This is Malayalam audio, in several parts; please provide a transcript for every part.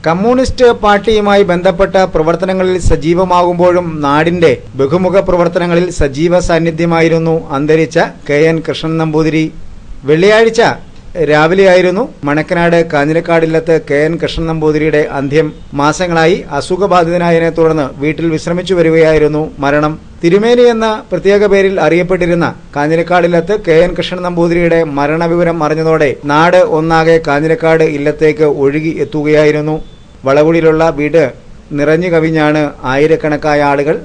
കമ്മ്യൂണിസ്റ്റ് പാർട്ടിയുമായി ബന്ധപ്പെട്ട പ്രവർത്തനങ്ങളിൽ സജീവമാകുമ്പോഴും നാടിന്റെ ബഹുമുഖ പ്രവർത്തനങ്ങളിൽ സജീവ സാന്നിധ്യമായിരുന്നു അന്തരിച്ച കെ.എൻ. കൃഷ്ണൻ നമ്പൂതിരി. വെള്ളിയാഴ്ച രാവിലെയായിരുന്നു മണക്കനാട് കാഞ്ഞിരക്കാടില്ലത്ത് കെ.എൻ. കൃഷ്ണൻ നമ്പൂതിരിയുടെ അന്ത്യം. മാസങ്ങളായി അസുഖബാധിതനായതിനെ തുടർന്ന് വീട്ടിൽ വിശ്രമിച്ചു വരികയായിരുന്നു മരണം. തിരുമേനി എന്ന പ്രത്യേക പേരിൽ അറിയപ്പെട്ടിരുന്ന കാഞ്ഞിരക്കാടില്ലത്ത് കെ.എൻ. കൃഷ്ണൻ നമ്പൂതിരിയുടെ മരണവിവരം അറിഞ്ഞതോടെ നാട് ഒന്നാകെ കാഞ്ഞിരക്കാട് ഇല്ലത്തേക്ക് ഒഴുകി എത്തുകയായിരുന്നു. വളവുളിലുള്ള വീട് നിറഞ്ഞു കവിഞ്ഞാണ് ആയിരക്കണക്കായ ആളുകൾ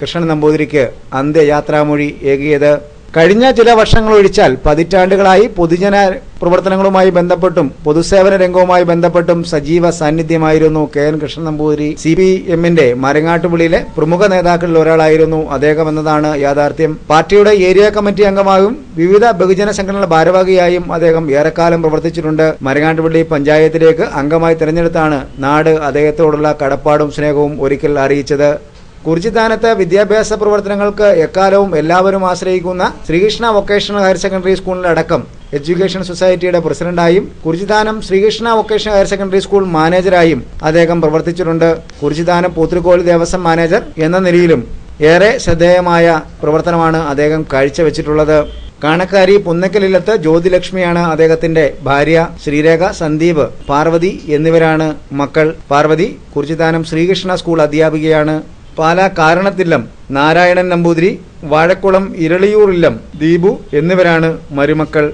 കൃഷ്ണൻ നമ്പൂതിരിക്ക് അന്ത്യയാത്രാമൊഴി ഏകിയത്. കഴിഞ്ഞ ചില വർഷങ്ങളൊഴിച്ചാൽ പതിറ്റാണ്ടുകളായി പൊതുജന പ്രവർത്തനങ്ങളുമായി ബന്ധപ്പെട്ടും പൊതുസേവന രംഗവുമായി ബന്ധപ്പെട്ടും സജീവ സാന്നിധ്യമായിരുന്നു കെ.എൻ. കൃഷ്ണൻ നമ്പൂതിരി. CPM-ന്റെ മരങ്ങാട്ടുപുള്ളിയിലെ പ്രമുഖ നേതാക്കളിൽ ഒരാളായിരുന്നു അദ്ദേഹം എന്നതാണ് യാഥാർത്ഥ്യം. പാർട്ടിയുടെ ഏരിയ കമ്മിറ്റി അംഗമായും വിവിധ ബഹുജന സംഘടനകളുടെ ഭാരവാഹിയായും അദ്ദേഹം ഏറെക്കാലം പ്രവർത്തിച്ചിട്ടുണ്ട്. മരങ്ങാട്ടുപുള്ളി പഞ്ചായത്തിലേക്ക് അംഗമായി തെരഞ്ഞെടുത്താണ് നാട് അദ്ദേഹത്തോടുള്ള കടപ്പാടും സ്നേഹവും ഒരിക്കൽ അറിയിച്ചത്. കുറിച്ചിത്താനത്ത് വിദ്യാഭ്യാസ പ്രവർത്തനങ്ങൾക്ക് എക്കാലവും എല്ലാവരും ആശ്രയിക്കുന്ന ശ്രീകൃഷ്ണ വൊക്കേഷണൽ ഹയർ സെക്കൻഡറി സ്കൂളിലടക്കം എഡ്യൂക്കേഷൻ സൊസൈറ്റിയുടെ പ്രസിഡന്റായും Kurichithanam Sreekrishna vocational higher secondary school മാനേജരായും അദ്ദേഹം പ്രവർത്തിച്ചിട്ടുണ്ട്. കുറിച്ചിത്താനം പൂത്തുരുക്കോല് ദേവസ്വം മാനേജർ എന്ന നിലയിലും ഏറെ ശ്രദ്ധേയമായ പ്രവർത്തനമാണ് അദ്ദേഹം കാഴ്ചവെച്ചിട്ടുള്ളത്. കാണക്കാരി പുന്നക്കലില്ലത്ത് ജ്യോതിലക്ഷ്മിയാണ് അദ്ദേഹത്തിന്റെ ഭാര്യ. ശ്രീരേഖ, സന്ദീപ്, പാർവതി എന്നിവരാണ് മക്കൾ. പാർവതി കുറിച്ചിത്താനം ശ്രീകൃഷ്ണ സ്കൂൾ അധ്യാപികയാണ്. പാലാ കാരണത്തില്ലം നാരായണൻ നമ്പൂതിരി, വാഴക്കുളം ഇരളിയൂർ ഇല്ലം ദീപു എന്നിവരാണ് മരുമക്കൾ.